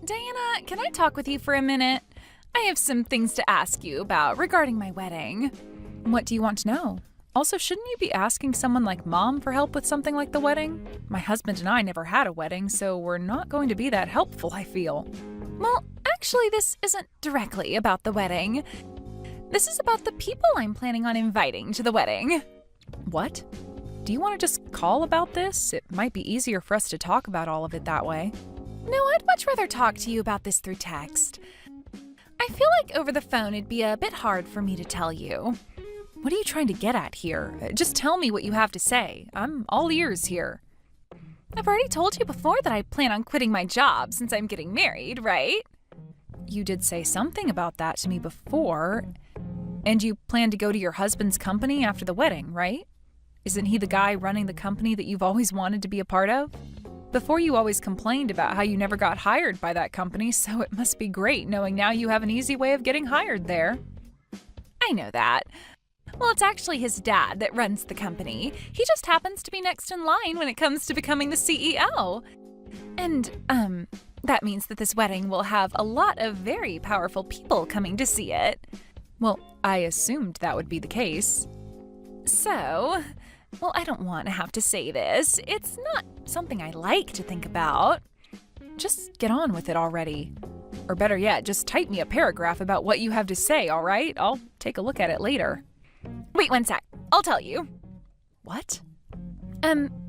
Diana, can I talk with you for a minute? I have some things to ask you about regarding my wedding. What do you want to know? Also, shouldn't you be asking someone like Mom for help with something like the wedding? My husband and I never had a wedding, so we're not going to be that helpful, I feel. Well, actually, this isn't directly about the wedding. This is about the people I'm planning on inviting to the wedding. What? Do you want to just call about this? It might be easier for us to talk about all of it that way. No, I'd much rather talk to you about this through text. I feel like over the phone it'd be a bit hard for me to tell you. What are you trying to get at here? Just tell me what you have to say. I'm all ears here. I've already told you before that I plan on quitting my job since I'm getting married, right? You did say something about that to me before. And you plan to go to your husband's company after the wedding, right? Isn't he the guy running the company that you've always wanted to be a part of? Before you always complained about how you never got hired by that company, so it must be great knowing now you have an easy way of getting hired there. I know that. Well, it's actually his dad that runs the company. He just happens to be next in line when it comes to becoming the CEO. And, that means that this wedding will have a lot of very powerful people coming to see it. Well, I assumed that would be the case. So, well, I don't want to have to say this. It's not something I like to think about. Just get on with it already. Or better yet, just type me a paragraph about what you have to say, all right? I'll take a look at it later. Wait one sec. I'll tell you. What?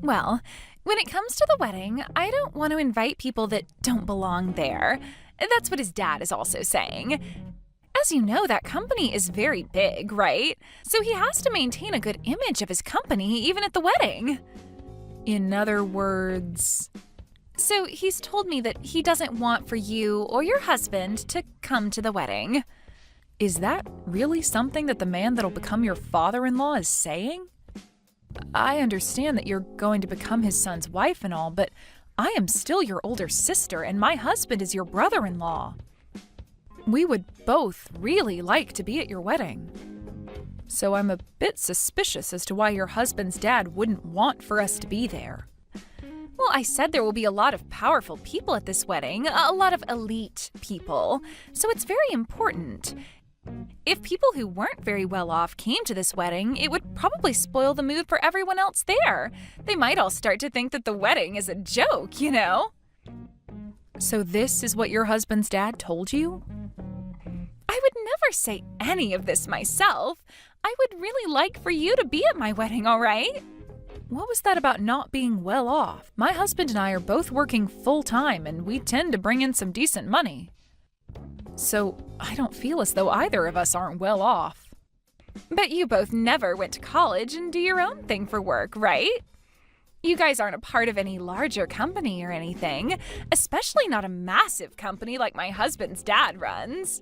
Well, when it comes to the wedding, I don't want to invite people that don't belong there. That's what his dad is also saying. As you know, that company is very big, right? So he has to maintain a good image of his company even at the wedding. In other words... So he's told me that he doesn't want for you or your husband to come to the wedding. Is that really something that the man that'll become your father-in-law is saying? I understand that you're going to become his son's wife and all, but I am still your older sister and my husband is your brother-in-law. We would both really like to be at your wedding. So I'm a bit suspicious as to why your husband's dad wouldn't want for us to be there. Well, I said there will be a lot of powerful people at this wedding, a lot of elite people, so it's very important. If people who weren't very well off came to this wedding, it would probably spoil the mood for everyone else there. They might all start to think that the wedding is a joke, you know? So this is what your husband's dad told you? I would never say any of this myself. I would really like for you to be at my wedding, all right? What was that about not being well off? My husband and I are both working full-time and we tend to bring in some decent money. So I don't feel as though either of us aren't well off. But you both never went to college and do your own thing for work, right? You guys aren't a part of any larger company or anything, especially not a massive company like my husband's dad runs.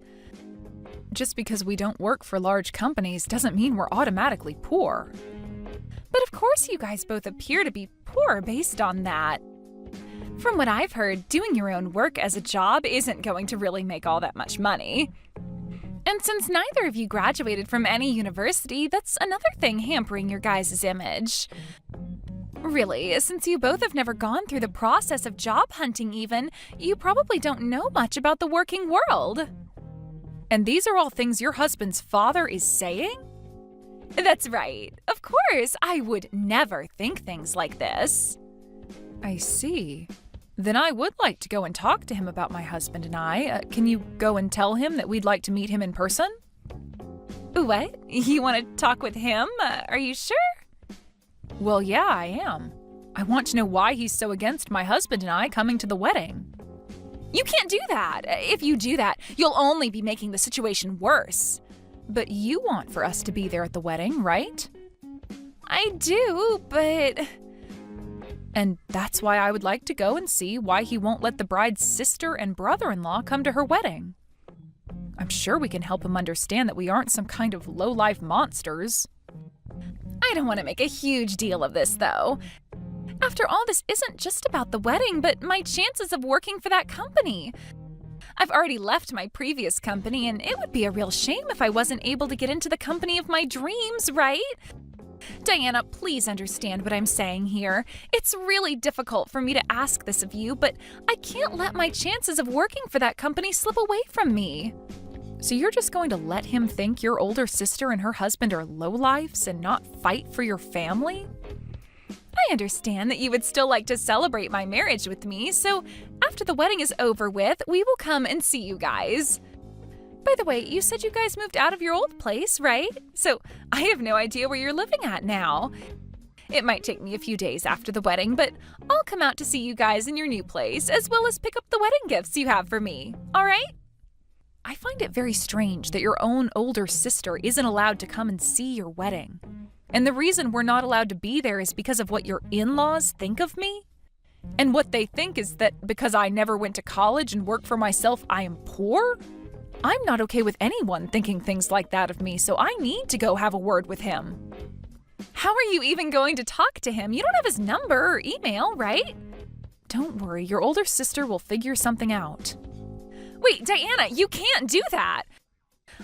Just because we don't work for large companies doesn't mean we're automatically poor. But of course you guys both appear to be poor based on that. From what I've heard, doing your own work as a job isn't going to really make all that much money. And since neither of you graduated from any university, that's another thing hampering your guys' image. Really, since you both have never gone through the process of job hunting even, you probably don't know much about the working world. And these are all things your husband's father is saying? That's right. Of course, I would never think things like this. I see. Then I would like to go and talk to him about my husband and I. Can you go and tell him that we'd like to meet him in person? What? You want to talk with him? Are you sure? Well, yeah, I am. I want to know why he's so against my husband and I coming to the wedding. You can't do that. If you do that, you'll only be making the situation worse. But you want for us to be there at the wedding, right? I do, but... And that's why I would like to go and see why he won't let the bride's sister and brother-in-law come to her wedding. I'm sure we can help him understand that we aren't some kind of low-life monsters. I don't want to make a huge deal of this, though. After all, this isn't just about the wedding, but my chances of working for that company. I've already left my previous company, and it would be a real shame if I wasn't able to get into the company of my dreams, right? Diana, please understand what I'm saying here. It's really difficult for me to ask this of you, but I can't let my chances of working for that company slip away from me. So you're just going to let him think your older sister and her husband are lowlifes and not fight for your family? I understand that you would still like to celebrate my marriage with me, so after the wedding is over with, we will come and see you guys. By the way, you said you guys moved out of your old place, right? So I have no idea where you're living at now. It might take me a few days after the wedding, but I'll come out to see you guys in your new place, as well as pick up the wedding gifts you have for me, all right? I find it very strange that your own older sister isn't allowed to come and see your wedding. And the reason we're not allowed to be there is because of what your in-laws think of me? And what they think is that because I never went to college and worked for myself, I am poor? I'm not okay with anyone thinking things like that of me, so I need to go have a word with him. How are you even going to talk to him? You don't have his number or email, right? Don't worry, your older sister will figure something out. Wait, Diana, you can't do that!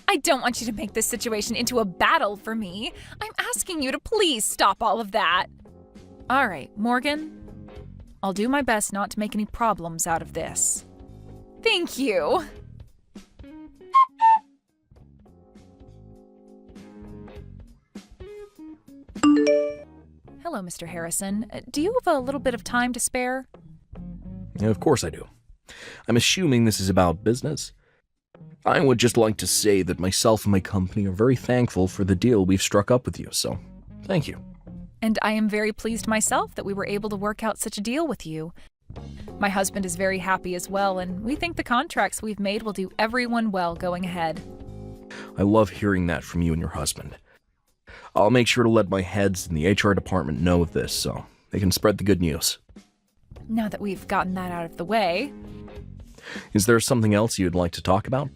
I don't want you to make this situation into a battle for me. I'm asking you to please stop all of that. All right, Morgan. I'll do my best not to make any problems out of this. Thank you. Hello, Mr. Harrison. Do you have a little bit of time to spare? Yeah, of course I do. I'm assuming this is about business. I would just like to say that myself and my company are very thankful for the deal we've struck up with you, so thank you. And I am very pleased myself that we were able to work out such a deal with you. My husband is very happy as well, and we think the contracts we've made will do everyone well going ahead. I love hearing that from you and your husband. I'll make sure to let my heads in the HR department know of this so they can spread the good news. Now that we've gotten that out of the way. Is there something else you'd like to talk about?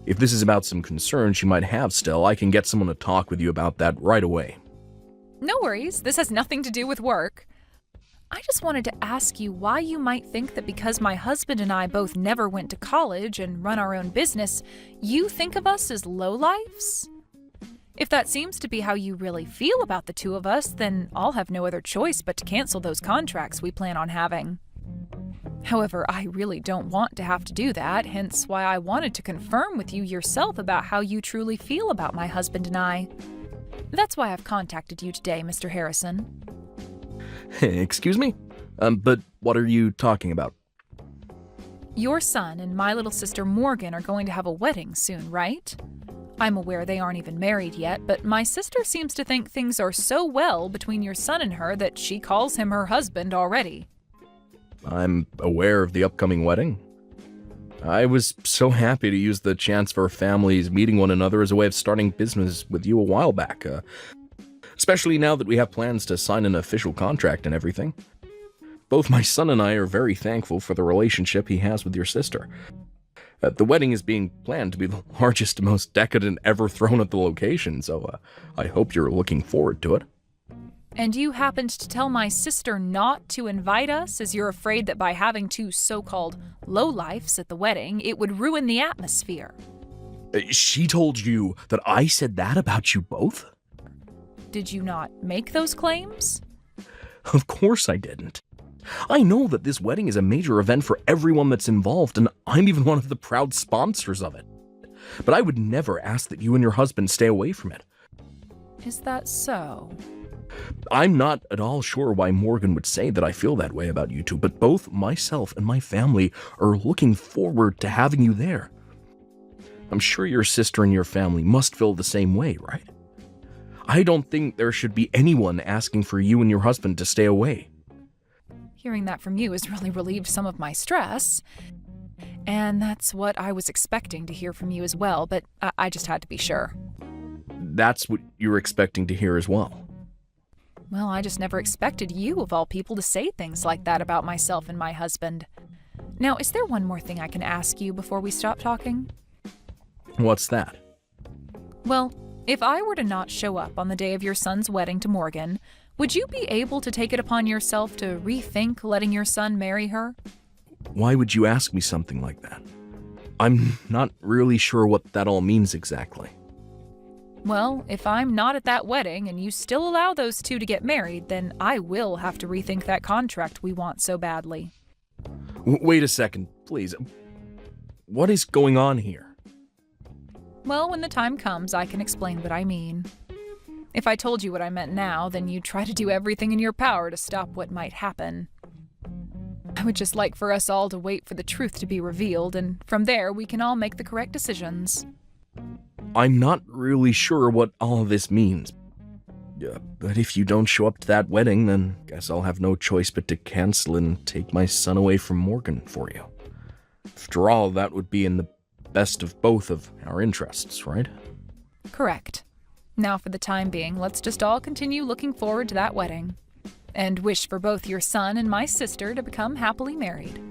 If this is about some concerns you might have still, I can get someone to talk with you about that right away. No worries, this has nothing to do with work. I just wanted to ask you why you might think that because my husband and I both never went to college and run our own business, you think of us as lowlifes? If that seems to be how you really feel about the two of us, then I'll have no other choice but to cancel those contracts we plan on having. However, I really don't want to have to do that, hence why I wanted to confirm with you yourself about how you truly feel about my husband and I. That's why I've contacted you today, Mr. Harrison. Excuse me? But what are you talking about? Your son and my little sister Morgan are going to have a wedding soon, right? I'm aware they aren't even married yet, but my sister seems to think things are so well between your son and her that she calls him her husband already. I'm aware of the upcoming wedding. I was so happy to use the chance for families meeting one another as a way of starting business with you a while back, especially now that we have plans to sign an official contract and everything. Both my son and I are very thankful for the relationship he has with your sister. The wedding is being planned to be the largest, most decadent ever thrown at the location, so I hope you're looking forward to it. And you happened to tell my sister not to invite us as you're afraid that by having two so-called lowlifes at the wedding, it would ruin the atmosphere. She told you that I said that about you both? Did you not make those claims? Of course I didn't. I know that this wedding is a major event for everyone that's involved, and I'm even one of the proud sponsors of it. But I would never ask that you and your husband stay away from it. Is that so? I'm not at all sure why Morgan would say that I feel that way about you two, but both myself and my family are looking forward to having you there. I'm sure your sister and your family must feel the same way, right? I don't think there should be anyone asking for you and your husband to stay away. Hearing that from you has really relieved some of my stress. And that's what I was expecting to hear from you as well, but I just had to be sure. That's what you were expecting to hear as well. Well, I just never expected you, of all people, to say things like that about myself and my husband. Now, is there one more thing I can ask you before we stop talking? What's that? Well, if I were to not show up on the day of your son's wedding to Morgan, would you be able to take it upon yourself to rethink letting your son marry her? Why would you ask me something like that? I'm not really sure what that all means exactly. Well, if I'm not at that wedding and you still allow those two to get married, then I will have to rethink that contract we want so badly. Wait a second, please. What is going on here? Well, when the time comes, I can explain what I mean. If I told you what I meant now, then you'd try to do everything in your power to stop what might happen. I would just like for us all to wait for the truth to be revealed, and from there we can all make the correct decisions. I'm not really sure what all of this means. But if you don't show up to that wedding, then guess I'll have no choice but to cancel and take my son away from Morgan for you. After all, that would be in the best of both of our interests, right? Correct. Now for the time being, let's just all continue looking forward to that wedding. And wish for both your son and my sister to become happily married.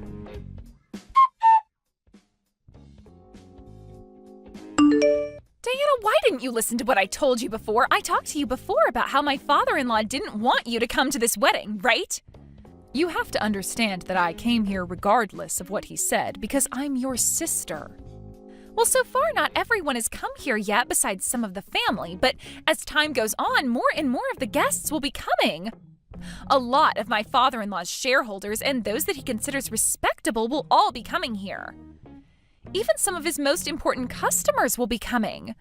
Diana, why didn't you listen to what I told you before? I talked to you before about how my father-in-law didn't want you to come to this wedding, right? You have to understand that I came here regardless of what he said because I'm your sister. Well, so far not everyone has come here yet besides some of the family, but as time goes on, more and more of the guests will be coming. A lot of my father-in-law's shareholders and those that he considers respectable will all be coming here. Even some of his most important customers will be coming.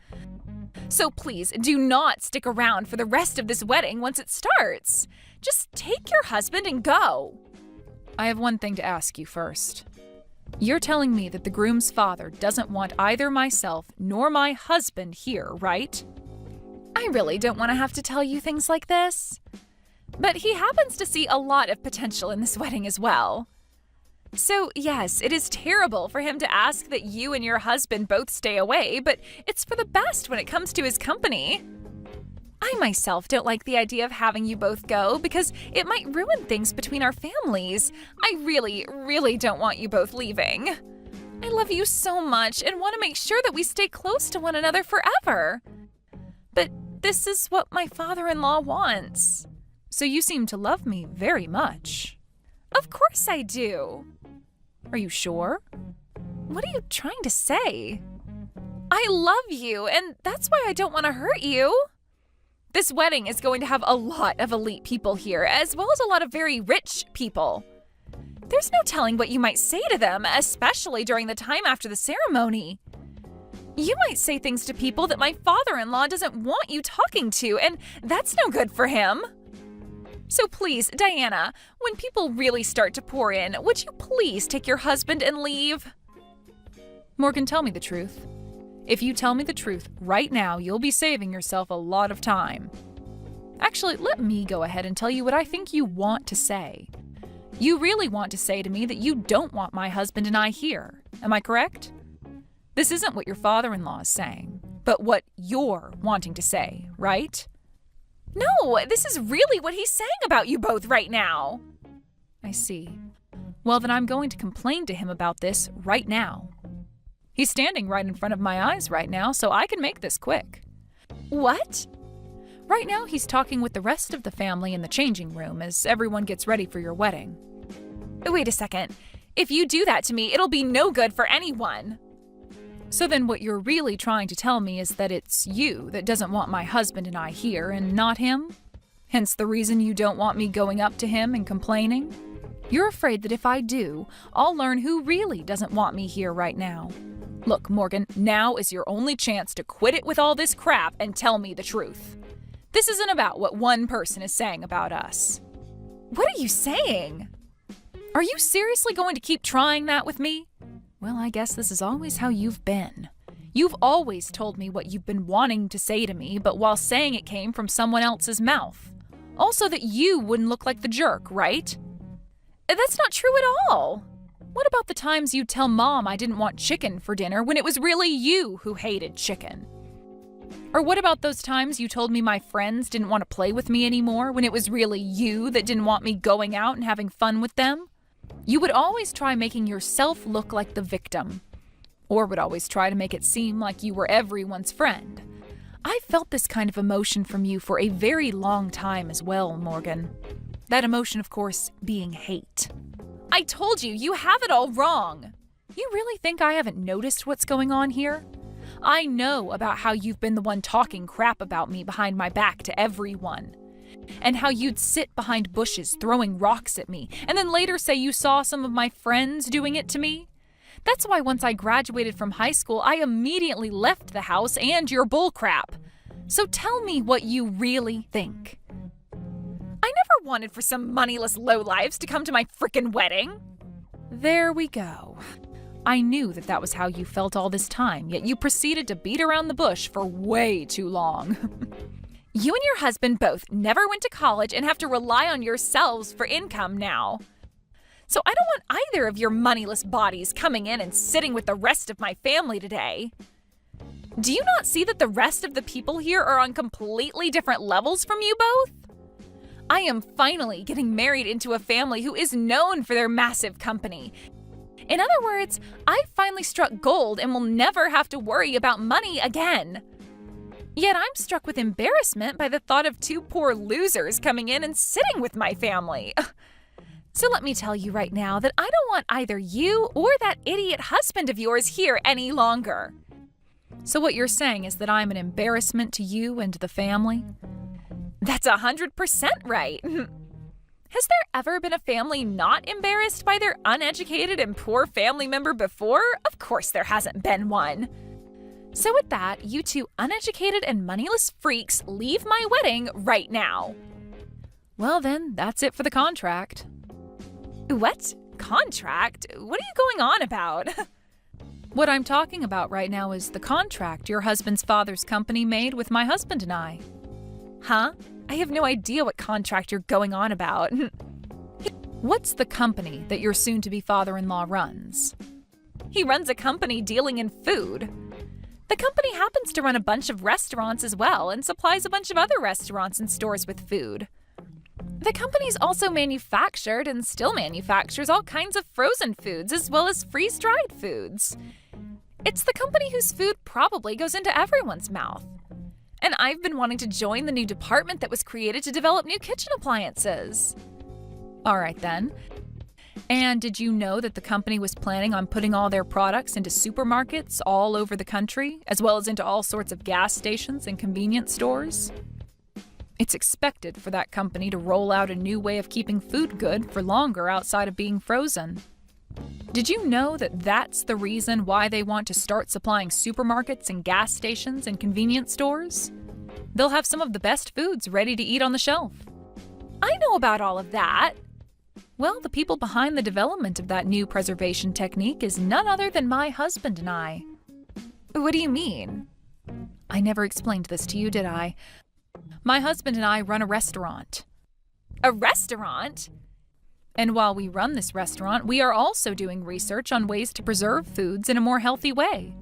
So please, do not stick around for the rest of this wedding once it starts. Just take your husband and go. I have one thing to ask you first. You're telling me that the groom's father doesn't want either myself nor my husband here, right? I really don't want to have to tell you things like this. But he happens to see a lot of potential in this wedding as well. So, yes, it is terrible for him to ask that you and your husband both stay away, but it's for the best when it comes to his company. I myself don't like the idea of having you both go because it might ruin things between our families. I really, really don't want you both leaving. I love you so much and want to make sure that we stay close to one another forever. But this is what my father-in-law wants. So you seem to love me very much. Of course I do. Are you sure? What are you trying to say? I love you, and that's why I don't want to hurt you. This wedding is going to have a lot of elite people here, as well as a lot of very rich people. There's no telling what you might say to them, especially during the time after the ceremony. You might say things to people that my father-in-law doesn't want you talking to, and that's no good for him. So please, Diana, when people really start to pour in, would you please take your husband and leave? Morgan, tell me the truth. If you tell me the truth right now, you'll be saving yourself a lot of time. Actually, let me go ahead and tell you what I think you want to say. You really want to say to me that you don't want my husband and I here. Am I correct? This isn't what your father-in-law is saying, but what you're wanting to say, right? No, this is really what he's saying about you both right now. I see. Well, then I'm going to complain to him about this right now. He's standing right in front of my eyes right now, so I can make this quick. What? Right now, he's talking with the rest of the family in the changing room as everyone gets ready for your wedding. Wait a second. If you do that to me, it'll be no good for anyone. So then what you're really trying to tell me is that it's you that doesn't want my husband and I here and not him? Hence the reason you don't want me going up to him and complaining? You're afraid that if I do, I'll learn who really doesn't want me here right now. Look, Morgan, now is your only chance to quit it with all this crap and tell me the truth. This isn't about what one person is saying about us. What are you saying? Are you seriously going to keep trying that with me? Well, I guess this is always how you've been. You've always told me what you've been wanting to say to me, but while saying it came from someone else's mouth. Also that you wouldn't look like the jerk, right? That's not true at all. What about the times you'd tell Mom I didn't want chicken for dinner when it was really you who hated chicken? Or what about those times you told me my friends didn't want to play with me anymore when it was really you that didn't want me going out and having fun with them? You would always try making yourself look like the victim, or would always try to make it seem like you were everyone's friend. I felt this kind of emotion from you for a very long time as well, Morgan. That emotion, of course, being hate. I told you, you have it all wrong. You really think I haven't noticed what's going on here? I know about how you've been the one talking crap about me behind my back to everyone. And how you'd sit behind bushes throwing rocks at me, and then later say you saw some of my friends doing it to me. That's why once I graduated from high school, I immediately left the house and your bullcrap. So tell me what you really think. I never wanted for some moneyless lowlives to come to my frickin' wedding. There we go. I knew that was how you felt all this time, yet you proceeded to beat around the bush for way too long. You and your husband both never went to college and have to rely on yourselves for income now. So I don't want either of your moneyless bodies coming in and sitting with the rest of my family today. Do you not see that the rest of the people here are on completely different levels from you both? I am finally getting married into a family who is known for their massive company. In other words, I finally struck gold and will never have to worry about money again. Yet I'm struck with embarrassment by the thought of two poor losers coming in and sitting with my family. So let me tell you right now that I don't want either you or that idiot husband of yours here any longer. So what you're saying is that I'm an embarrassment to you and to the family? That's 100% right. Has there ever been a family not embarrassed by their uneducated and poor family member before? Of course there hasn't been one. So with that, you two uneducated and moneyless freaks leave my wedding right now. Well then, that's it for the contract. What? Contract? What are you going on about? What I'm talking about right now is the contract your husband's father's company made with my husband and I. Huh? I have no idea what contract you're going on about. What's the company that your soon-to-be father-in-law runs? He runs a company dealing in food. The company happens to run a bunch of restaurants as well and supplies a bunch of other restaurants and stores with food. The company's also manufactured and still manufactures all kinds of frozen foods as well as freeze-dried foods. It's the company whose food probably goes into everyone's mouth. And I've been wanting to join the new department that was created to develop new kitchen appliances. All right then. And did you know that the company was planning on putting all their products into supermarkets all over the country, as well as into all sorts of gas stations and convenience stores? It's expected for that company to roll out a new way of keeping food good for longer outside of being frozen. Did you know that that's the reason why they want to start supplying supermarkets and gas stations and convenience stores? They'll have some of the best foods ready to eat on the shelf. I know about all of that. Well, the people behind the development of that new preservation technique is none other than my husband and I. What do you mean? I never explained this to you, did I? My husband and I run a restaurant. A restaurant? And while we run this restaurant, we are also doing research on ways to preserve foods in a more healthy way.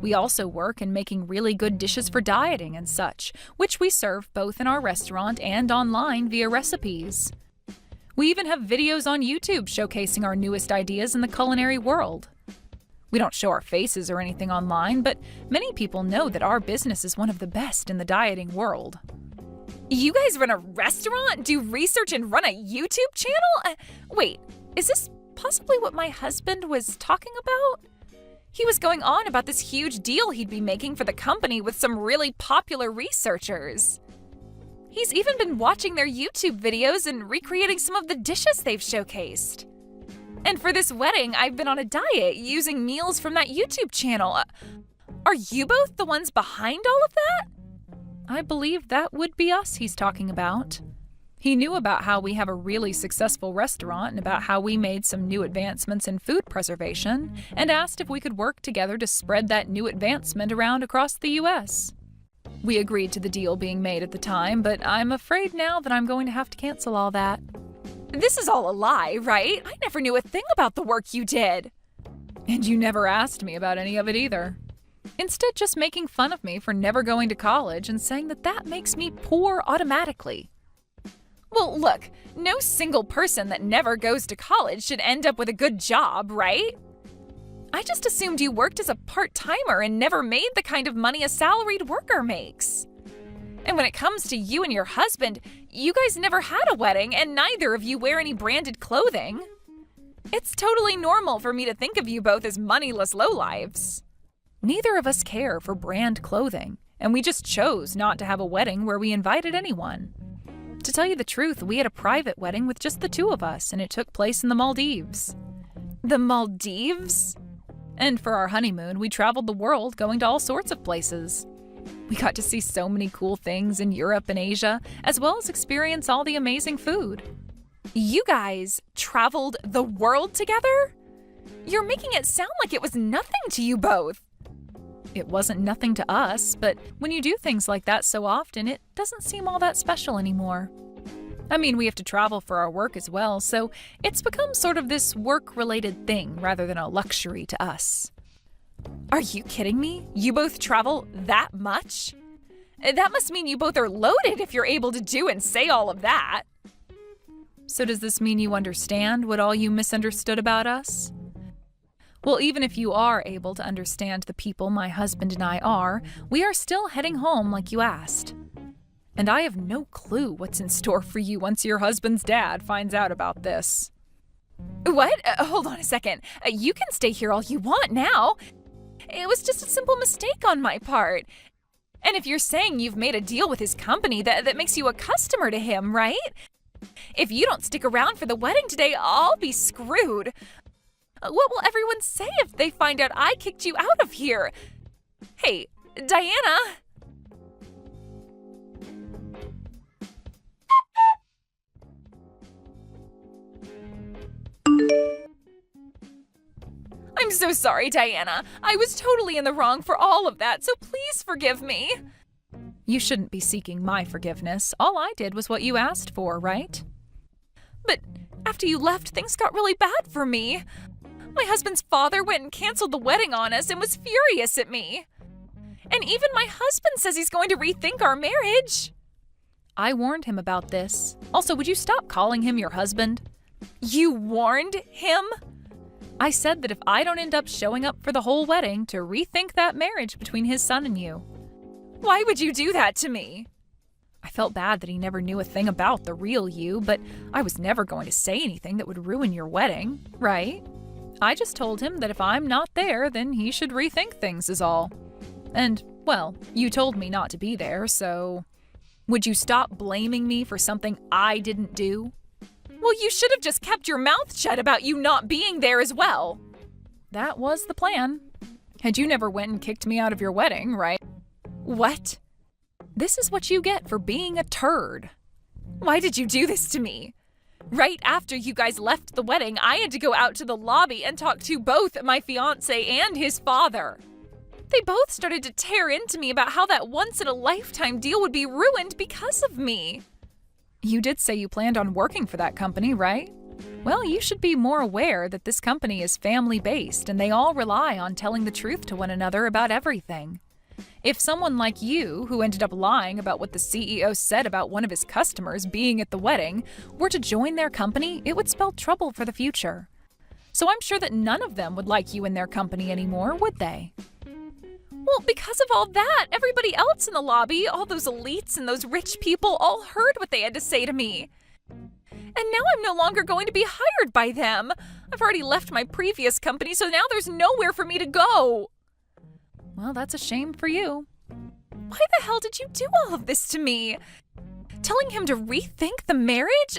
We also work in making really good dishes for dieting and such, which we serve both in our restaurant and online via recipes. We even have videos on YouTube showcasing our newest ideas in the culinary world. We don't show our faces or anything online, but many people know that our business is one of the best in the dieting world. You guys run a restaurant, do research, and run a YouTube channel? Wait, is this possibly what my husband was talking about? He was going on about this huge deal he'd be making for the company with some really popular researchers. He's even been watching their YouTube videos and recreating some of the dishes they've showcased. And for this wedding, I've been on a diet using meals from that YouTube channel. Are you both the ones behind all of that? I believe that would be us he's talking about. He knew about how we have a really successful restaurant and about how we made some new advancements in food preservation, and asked if we could work together to spread that new advancement around across the U.S. We agreed to the deal being made at the time, but I'm afraid now that I'm going to have to cancel all that. This is all a lie, right? I never knew a thing about the work you did. And you never asked me about any of it either. Instead, just making fun of me for never going to college and saying that makes me poor automatically. Well, look, no single person that never goes to college should end up with a good job, right? I just assumed you worked as a part-timer and never made the kind of money a salaried worker makes. And when it comes to you and your husband, you guys never had a wedding and neither of you wear any branded clothing. It's totally normal for me to think of you both as moneyless lowlives. Neither of us care for brand clothing, and we just chose not to have a wedding where we invited anyone. To tell you the truth, we had a private wedding with just the two of us, and it took place in the Maldives. The Maldives? And for our honeymoon, we traveled the world going to all sorts of places. We got to see so many cool things in Europe and Asia, as well as experience all the amazing food. You guys traveled the world together? You're making it sound like it was nothing to you both. It wasn't nothing to us, but when you do things like that so often, it doesn't seem all that special anymore. I mean, we have to travel for our work as well, so it's become sort of this work-related thing rather than a luxury to us. Are you kidding me? You both travel that much? That must mean you both are loaded if you're able to do and say all of that. So does this mean you understand what all you misunderstood about us? Well, even if you are able to understand the people my husband and I are, we are still heading home like you asked. And I have no clue what's in store for you once your husband's dad finds out about this. What? Hold on a second. You can stay here all you want now. It was just a simple mistake on my part. And if you're saying you've made a deal with his company, that makes you a customer to him, right? If you don't stick around for the wedding today, I'll be screwed. What will everyone say if they find out I kicked you out of here? Hey, Diana. I'm so sorry, Diana. I was totally in the wrong for all of that, so please forgive me. You shouldn't be seeking my forgiveness. All I did was what you asked for, right? But after you left, things got really bad for me. My husband's father went and canceled the wedding on us and was furious at me. And even my husband says he's going to rethink our marriage. I warned him about this. Also, would you stop calling him your husband? You warned him? I said that if I don't end up showing up for the whole wedding, to rethink that marriage between his son and you. Why would you do that to me? I felt bad that he never knew a thing about the real you, but I was never going to say anything that would ruin your wedding, right? I just told him that if I'm not there, then he should rethink things is all. And, well, you told me not to be there, so... Would you stop blaming me for something I didn't do? Well, you should have just kept your mouth shut about you not being there as well. That was the plan. And you never went and kicked me out of your wedding, right? What? This is what you get for being a turd. Why did you do this to me? Right after you guys left the wedding, I had to go out to the lobby and talk to both my fiancé and his father. They both started to tear into me about how that once-in-a-lifetime deal would be ruined because of me. You did say you planned on working for that company, right? Well, you should be more aware that this company is family-based and they all rely on telling the truth to one another about everything. If someone like you, who ended up lying about what the CEO said about one of his customers being at the wedding, were to join their company, it would spell trouble for the future. So I'm sure that none of them would like you in their company anymore, would they? Well, because of all that, everybody else in the lobby, all those elites and those rich people, all heard what they had to say to me. And now I'm no longer going to be hired by them. I've already left my previous company, so now there's nowhere for me to go. Well, that's a shame for you. Why the hell did you do all of this to me? Telling him to rethink the marriage?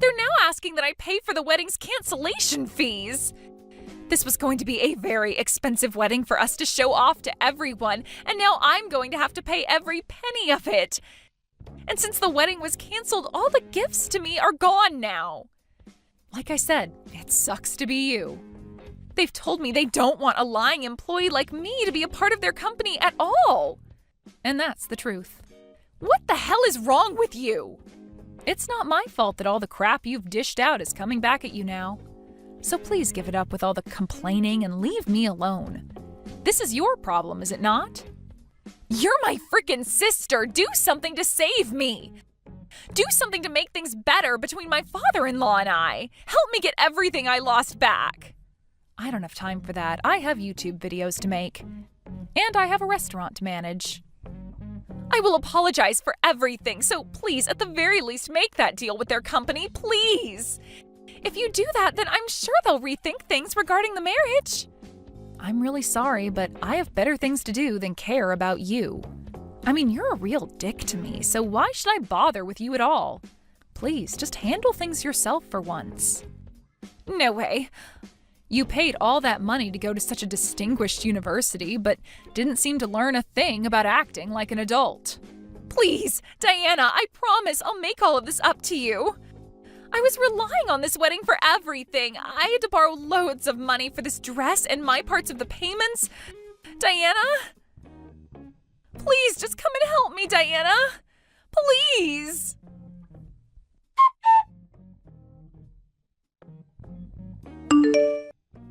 They're now asking that I pay for the wedding's cancellation fees. This was going to be a very expensive wedding for us to show off to everyone, and now I'm going to have to pay every penny of it. And since the wedding was canceled, all the gifts to me are gone now. Like I said, it sucks to be you. They've told me they don't want a lying employee like me to be a part of their company at all. And that's the truth. What the hell is wrong with you? It's not my fault that all the crap you've dished out is coming back at you now. So please give it up with all the complaining and leave me alone. This is your problem, is it not? You're my freaking sister. Do something to save me. Do something to make things better between my father-in-law and I. Help me get everything I lost back. I don't have time for that. I have YouTube videos to make. And I have a restaurant to manage. I will apologize for everything, so please, at the very least, make that deal with their company, please. If you do that, then I'm sure they'll rethink things regarding the marriage. I'm really sorry, but I have better things to do than care about you. I mean, you're a real dick to me, so why should I bother with you at all? Please, just handle things yourself for once. No way. You paid all that money to go to such a distinguished university, but didn't seem to learn a thing about acting like an adult. Please, Diana, I promise I'll make all of this up to you. I was relying on this wedding for everything. I had to borrow loads of money for this dress and my parts of the payments. Diana? Please, just come and help me, Diana. Please.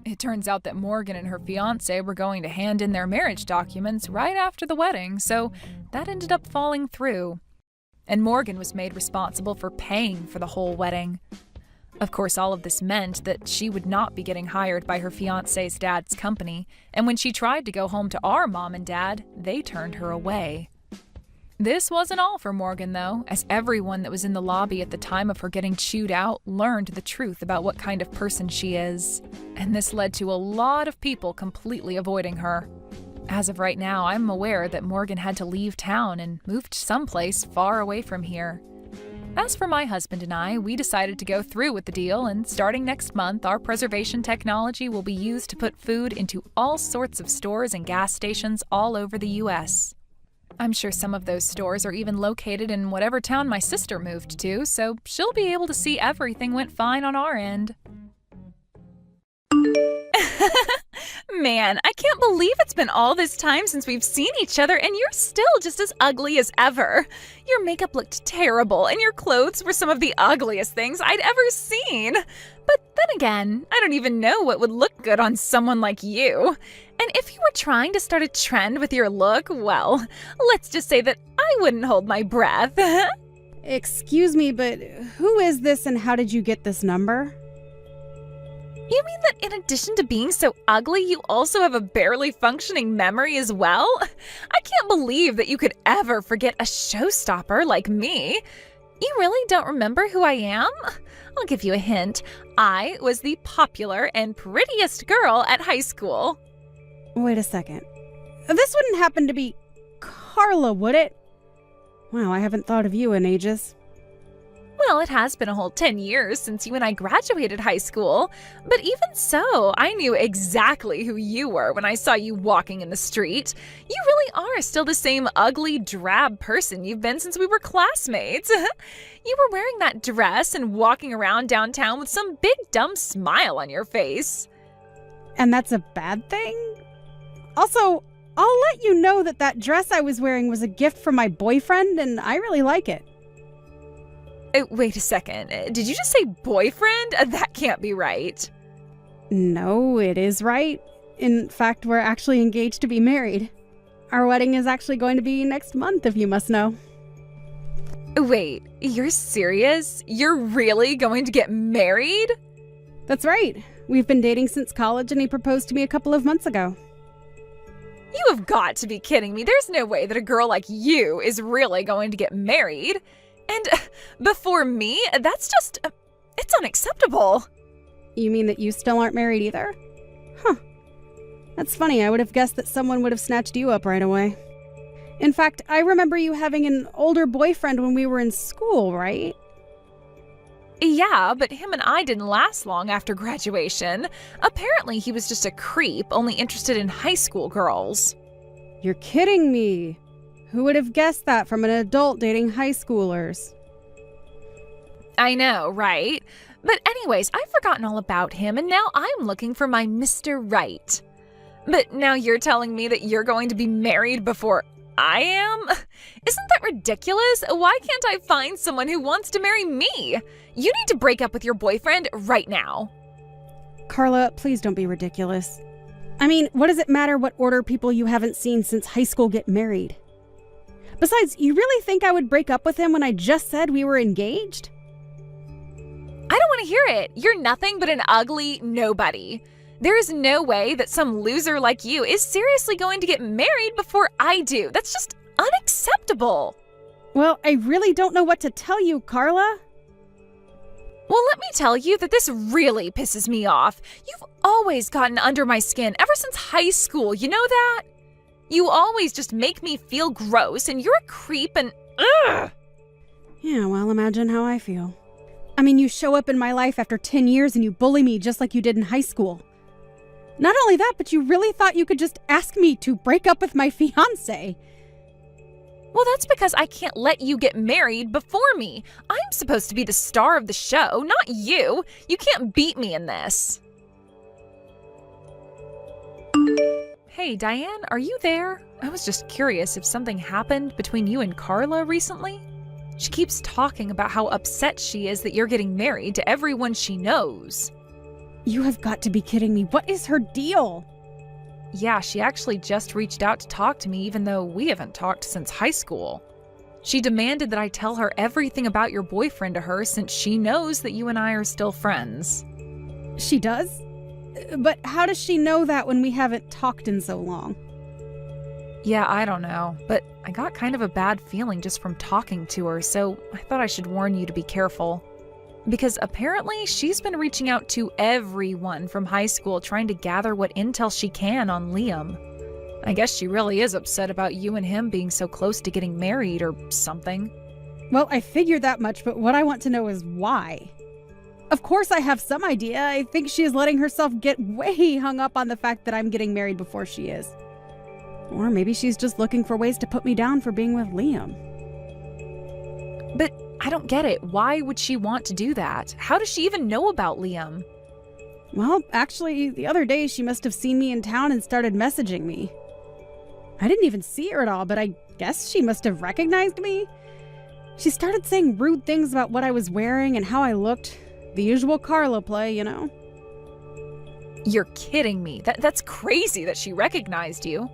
It turns out that Morgan and her fiancé were going to hand in their marriage documents right after the wedding, so that ended up falling through. And Morgan was made responsible for paying for the whole wedding. Of course, all of this meant that she would not be getting hired by her fiancé's dad's company, and when she tried to go home to our mom and dad, they turned her away. This wasn't all for Morgan, though, as everyone that was in the lobby at the time of her getting chewed out learned the truth about what kind of person she is. And this led to a lot of people completely avoiding her. As of right now, I'm aware that Morgan had to leave town and moved someplace far away from here. As for my husband and I, we decided to go through with the deal, and starting next month, our preservation technology will be used to put food into all sorts of stores and gas stations all over the U.S. I'm sure some of those stores are even located in whatever town my sister moved to, so she'll be able to see everything went fine on our end. Man, I can't believe it's been all this time since we've seen each other and you're still just as ugly as ever. Your makeup looked terrible and your clothes were some of the ugliest things I'd ever seen. But then again, I don't even know what would look good on someone like you. And if you were trying to start a trend with your look, well, let's just say that I wouldn't hold my breath. Excuse me, but who is this and how did you get this number? You mean that in addition to being so ugly, you also have a barely functioning memory as well? I can't believe that you could ever forget a showstopper like me. You really don't remember who I am? I'll give you a hint. I was the popular and prettiest girl at high school. Wait a second. This wouldn't happen to be Carla, would it? Wow, I haven't thought of you in ages. Well, it has been a whole 10 years since you and I graduated high school. But even so, I knew exactly who you were when I saw you walking in the street. You really are still the same ugly, drab person you've been since we were classmates. You were wearing that dress and walking around downtown with some big dumb smile on your face. And that's a bad thing? Also, I'll let you know that that dress I was wearing was a gift from my boyfriend, and I really like it. Wait a second. Did you just say boyfriend? That can't be right. No, it is right. In fact, we're actually engaged to be married. Our wedding is actually going to be next month, if you must know. Wait, you're serious? You're really going to get married? That's right. We've been dating since college, and he proposed to me a couple of months ago. You have got to be kidding me. There's no way that a girl like you is really going to get married. And before me, that's just, it's unacceptable. You mean that you still aren't married either? Huh. That's funny. I would have guessed that someone would have snatched you up right away. In fact, I remember you having an older boyfriend when we were in school, right? Yeah, but him and I didn't last long after graduation. Apparently, he was just a creep, only interested in high school girls. You're kidding me. Who would have guessed that from an adult dating high schoolers? I know, right? But anyways, I've forgotten all about him, and now I'm looking for my Mr. Right. But now you're telling me that you're going to be married before I am? Isn't that ridiculous? Why can't I find someone who wants to marry me? You need to break up with your boyfriend right now. Carla, please don't be ridiculous. I mean, what does it matter what order people you haven't seen since high school get married? Besides, you really think I would break up with him when I just said we were engaged? I don't want to hear it. You're nothing but an ugly nobody. There is no way that some loser like you is seriously going to get married before I do. That's just unacceptable. Well, I really don't know what to tell you, Carla. Well, let me tell you that this really pisses me off. You've always gotten under my skin ever since high school, you know that? You always just make me feel gross, and you're a creep and ugh! Yeah, well, imagine how I feel. I mean, you show up in my life after 10 years and you bully me just like you did in high school. Not only that, but you really thought you could just ask me to break up with my fiancé. Well, that's because I can't let you get married before me. I'm supposed to be the star of the show, not you. You can't beat me in this. Hey, Diane, are you there? I was just curious if something happened between you and Carla recently. She keeps talking about how upset she is that you're getting married to everyone she knows. You have got to be kidding me. What is her deal? Yeah, she actually just reached out to talk to me even though we haven't talked since high school. She demanded that I tell her everything about your boyfriend to her since she knows that you and I are still friends. She does? But how does she know that when we haven't talked in so long? Yeah, I don't know, but I got kind of a bad feeling just from talking to her, so I thought I should warn you to be careful. Because apparently she's been reaching out to everyone from high school trying to gather what intel she can on Liam. I guess she really is upset about you and him being so close to getting married or something. Well, I figured that much, but what I want to know is why. Of course I have some idea. I think she is letting herself get way hung up on the fact that I'm getting married before she is. Or maybe she's just looking for ways to put me down for being with Liam. But I don't get it. Why would she want to do that? How does she even know about Liam? Well, actually, the other day she must have seen me in town and started messaging me. I didn't even see her at all, but I guess she must have recognized me. She started saying rude things about what I was wearing and how I looked. The usual Carla play, you know. You're kidding me. That's crazy that she recognized you.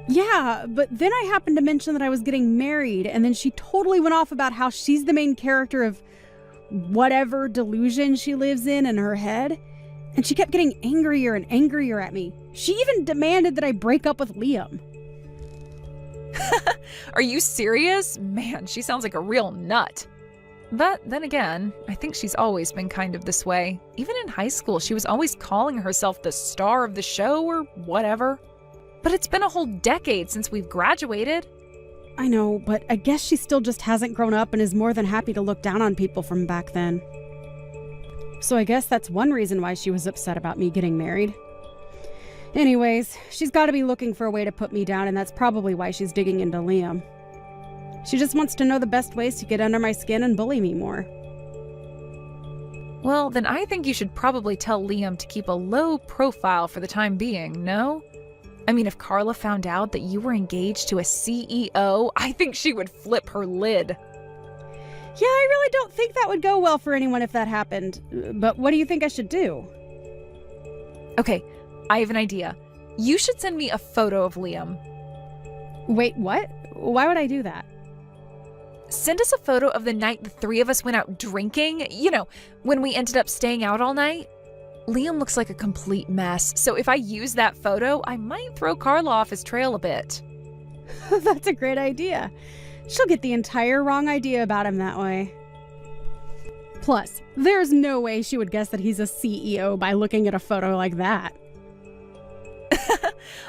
Yeah, but then I happened to mention that I was getting married, and then she totally went off about how she's the main character of whatever delusion she lives in her head. And she kept getting angrier and angrier at me. She even demanded that I break up with Liam. Are you serious? Man, she sounds like a real nut. But then again, I think she's always been kind of this way. Even in high school, she was always calling herself the star of the show or whatever. But it's been a whole decade since we've graduated. I know, but I guess she still just hasn't grown up and is more than happy to look down on people from back then. So I guess that's one reason why she was upset about me getting married. Anyways, she's got to be looking for a way to put me down, and that's probably why she's digging into Liam. She just wants to know the best ways to get under my skin and bully me more. Well, then I think you should probably tell Liam to keep a low profile for the time being, no? I mean, if Carla found out that you were engaged to a CEO, I think she would flip her lid. Yeah, I really don't think that would go well for anyone if that happened. But what do you think I should do? Okay, I have an idea. You should send me a photo of Liam. Wait, what? Why would I do that? Send us a photo of the night the three of us went out drinking. You know, when we ended up staying out all night. Liam looks like a complete mess, so if I use that photo, I might throw Carla off his trail a bit. That's a great idea. She'll get the entire wrong idea about him that way. Plus, there's no way she would guess that he's a CEO by looking at a photo like that.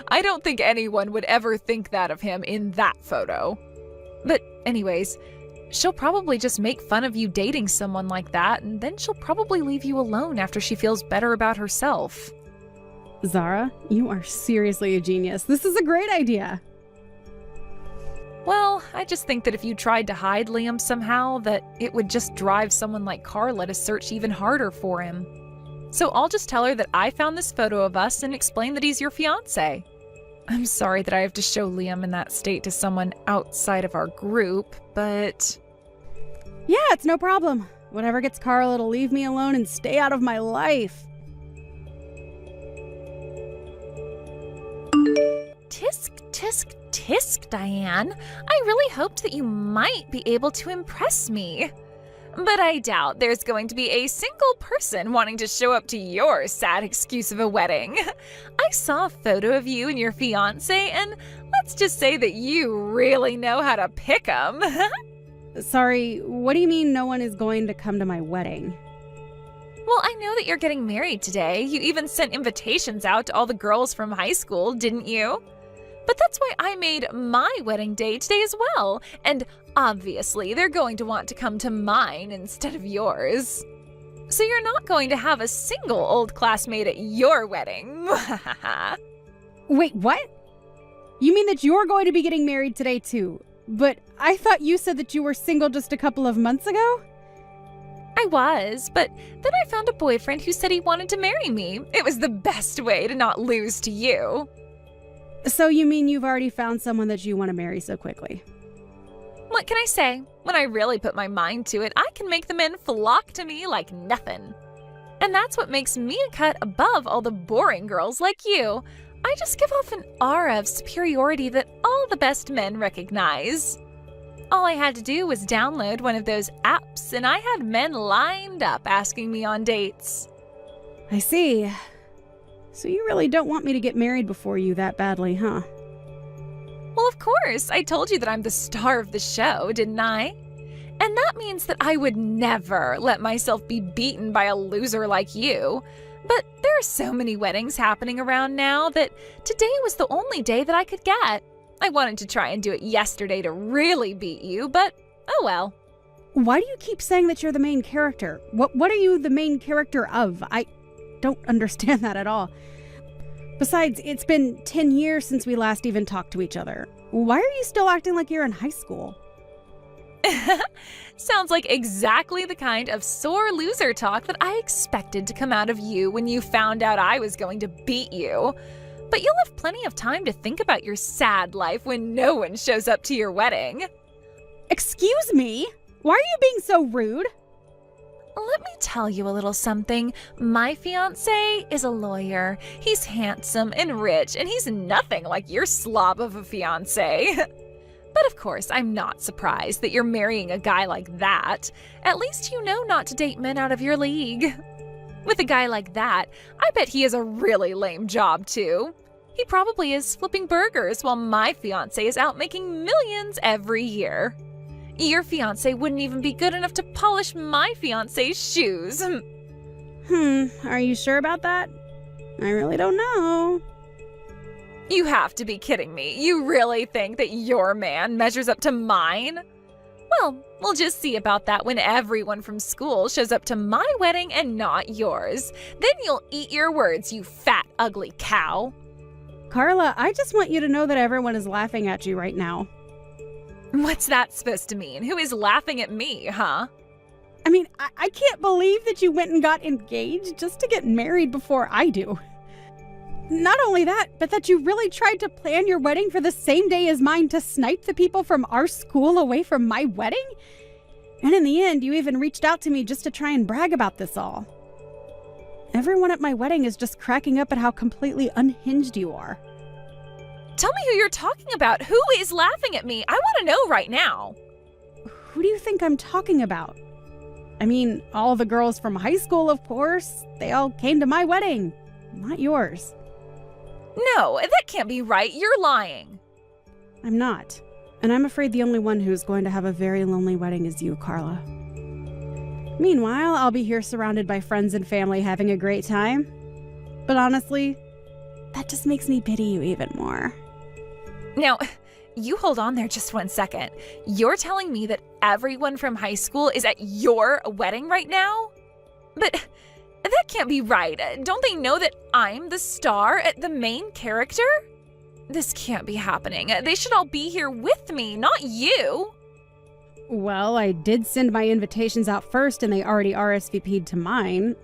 I don't think anyone would ever think that of him in that photo. But anyways, she'll probably just make fun of you dating someone like that, and then she'll probably leave you alone after she feels better about herself. Zara, you are seriously a genius. This is a great idea. Well, I just think that if you tried to hide Liam somehow, that it would just drive someone like Carla to search even harder for him. So I'll just tell her that I found this photo of us and explain that he's your fiancé. I'm sorry that I have to show Liam in that state to someone outside of our group, but... Yeah, it's no problem. Whatever gets Carla to leave me alone and stay out of my life. Tisk, tisk, tisk, Diane. I really hoped that you might be able to impress me. But I doubt there's going to be a single person wanting to show up to your sad excuse of a wedding. I saw a photo of you and your fiancé, and let's just say that you really know how to pick 'em. Sorry, what do you mean no one is going to come to my wedding? Well, I know that you're getting married today. You even sent invitations out to all the girls from high school, didn't you? But that's why I made my wedding day today as well. And obviously, they're going to want to come to mine instead of yours. So you're not going to have a single old classmate at your wedding. Wait, what? You mean that you're going to be getting married today too? But I thought you said that you were single just a couple of months ago? I was, but then I found a boyfriend who said he wanted to marry me. It was the best way to not lose to you. So you mean you've already found someone that you want to marry so quickly? What can I say? When I really put my mind to it, I can make the men flock to me like nothing. And that's what makes me a cut above all the boring girls like you. I just give off an aura of superiority that all the best men recognize. All I had to do was download one of those apps, and I had men lined up asking me on dates. I see. So you really don't want me to get married before you that badly, huh? Well, of course. I told you that I'm the star of the show, didn't I? And that means that I would never let myself be beaten by a loser like you. But there are so many weddings happening around now that today was the only day that I could get. I wanted to try and do it yesterday to really beat you, but oh well. Why do you keep saying that you're the main character? What are you the main character of? I don't understand that at all. Besides, it's been 10 years since we last even talked to each other. Why are you still acting like you're in high school? Sounds like exactly the kind of sore loser talk that I expected to come out of you when you found out I was going to beat you. But you'll have plenty of time to think about your sad life when no one shows up to your wedding. Excuse me? Why are you being so rude? Let me tell you a little something. My fiancé is a lawyer. He's handsome and rich, and he's nothing like your slob of a fiancé. But of course, I'm not surprised that you're marrying a guy like that. At least you know not to date men out of your league. With a guy like that, I bet he has a really lame job too. He probably is flipping burgers while my fiancé is out making millions every year. Your fiancé wouldn't even be good enough to polish my fiancé's shoes. Are you sure about that? I really don't know. You have to be kidding me. You really think that your man measures up to mine? Well, we'll just see about that when everyone from school shows up to my wedding and not yours. Then you'll eat your words, you fat, ugly cow. Carla, I just want you to know that everyone is laughing at you right now. What's that supposed to mean? Who is laughing at me, huh? I mean, I can't believe that you went and got engaged just to get married before I do. Not only that, but that you really tried to plan your wedding for the same day as mine to snipe the people from our school away from my wedding? And in the end, you even reached out to me just to try and brag about this all. Everyone at my wedding is just cracking up at how completely unhinged you are. Tell me who you're talking about. Who is laughing at me? I want to know right now. Who do you think I'm talking about? I mean, all the girls from high school, of course. They all came to my wedding, not yours. No, that can't be right. You're lying. I'm not. And I'm afraid the only one who's going to have a very lonely wedding is you, Carla. Meanwhile, I'll be here surrounded by friends and family having a great time. But honestly, that just makes me pity you even more. Now, you hold on there just 1 second. You're telling me that everyone from high school is at your wedding right now? But that can't be right. Don't they know that I'm the star, the main character? This can't be happening. They should all be here with me, not you. Well, I did send my invitations out first and they already RSVP'd to mine.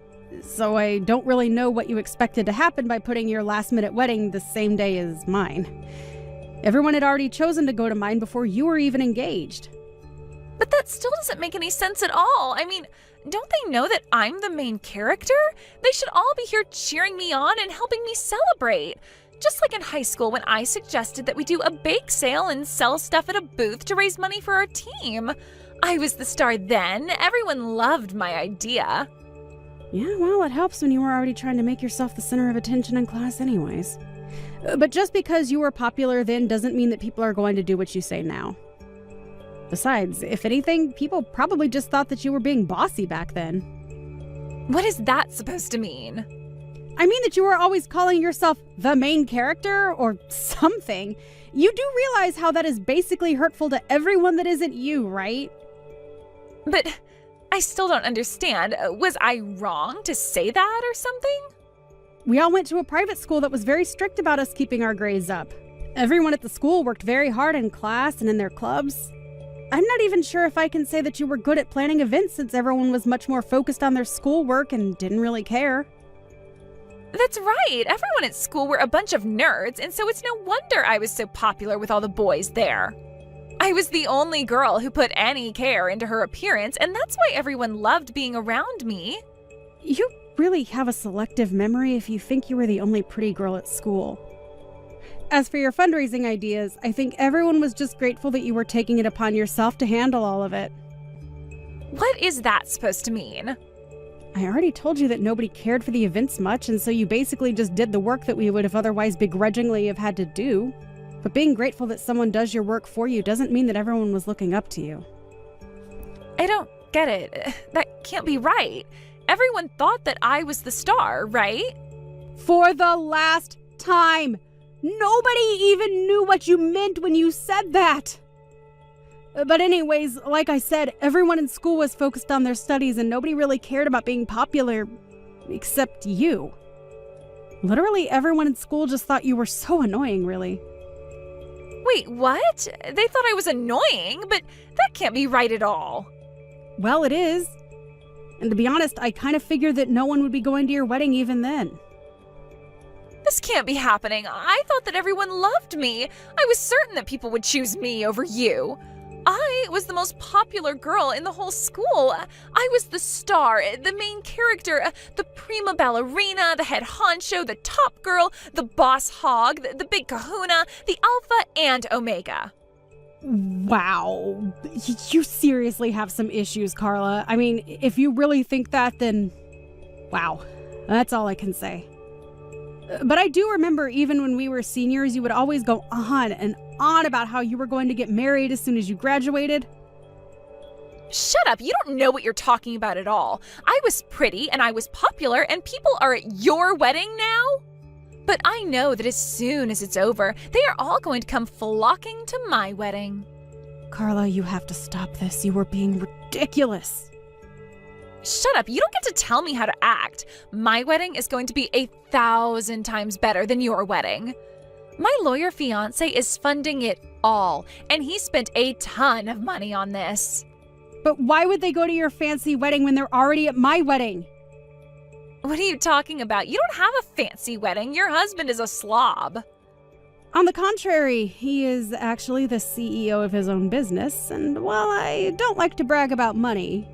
So I don't really know what you expected to happen by putting your last-minute wedding the same day as mine. Everyone had already chosen to go to mine before you were even engaged. But that still doesn't make any sense at all. I mean, don't they know that I'm the main character? They should all be here cheering me on and helping me celebrate. Just like in high school when I suggested that we do a bake sale and sell stuff at a booth to raise money for our team. I was the star then. Everyone loved my idea. Yeah, well, it helps when you were already trying to make yourself the center of attention in class anyways. But just because you were popular then doesn't mean that people are going to do what you say now. Besides, if anything, people probably just thought that you were being bossy back then. What is that supposed to mean? I mean that you were always calling yourself the main character or something. You do realize how that is basically hurtful to everyone that isn't you, right? But I still don't understand. Was I wrong to say that or something? We all went to a private school that was very strict about us keeping our grades up. Everyone at the school worked very hard in class and in their clubs. I'm not even sure if I can say that you were good at planning events since everyone was much more focused on their schoolwork and didn't really care. That's right. Everyone at school were a bunch of nerds, and so it's no wonder I was so popular with all the boys there. I was the only girl who put any care into her appearance, and that's why everyone loved being around me. You really have a selective memory if you think you were the only pretty girl at school. As for your fundraising ideas, I think everyone was just grateful that you were taking it upon yourself to handle all of it. What is that supposed to mean? I already told you that nobody cared for the events much, and so you basically just did the work that we would have otherwise begrudgingly have had to do. But being grateful that someone does your work for you doesn't mean that everyone was looking up to you. I don't get it. That can't be right. Everyone thought that I was the star, right? For the last time! Nobody even knew what you meant when you said that! But anyways, like I said, everyone in school was focused on their studies and nobody really cared about being popular, except you. Literally everyone in school just thought you were so annoying, really. Wait, what? They thought I was annoying, but that can't be right at all. Well, it is. And to be honest, I kind of figured that no one would be going to your wedding even then. This can't be happening. I thought that everyone loved me. I was certain that people would choose me over you. I was the most popular girl in the whole school. I was the star, the main character, the prima ballerina, the head honcho, the top girl, the boss hog, the big kahuna, the alpha and omega. Wow. You seriously have some issues, Carla. I mean, if you really think that, then wow. That's all I can say. But I do remember even when we were seniors, you would always go on and on about how you were going to get married as soon as you graduated. Shut up, you don't know what you're talking about at all. I was pretty and I was popular and people are at your wedding now? But I know that as soon as it's over, they are all going to come flocking to my wedding. Carla, you have to stop this. You were being ridiculous. Shut up, you don't get to tell me how to act. My wedding is going to be 1,000 times better than your wedding. My lawyer fiance is funding it all, and he spent a ton of money on this. But why would they go to your fancy wedding when they're already at my wedding? What are you talking about? You don't have a fancy wedding. Your husband is a slob. On the contrary, he is actually the CEO of his own business, and while I don't like to brag about money,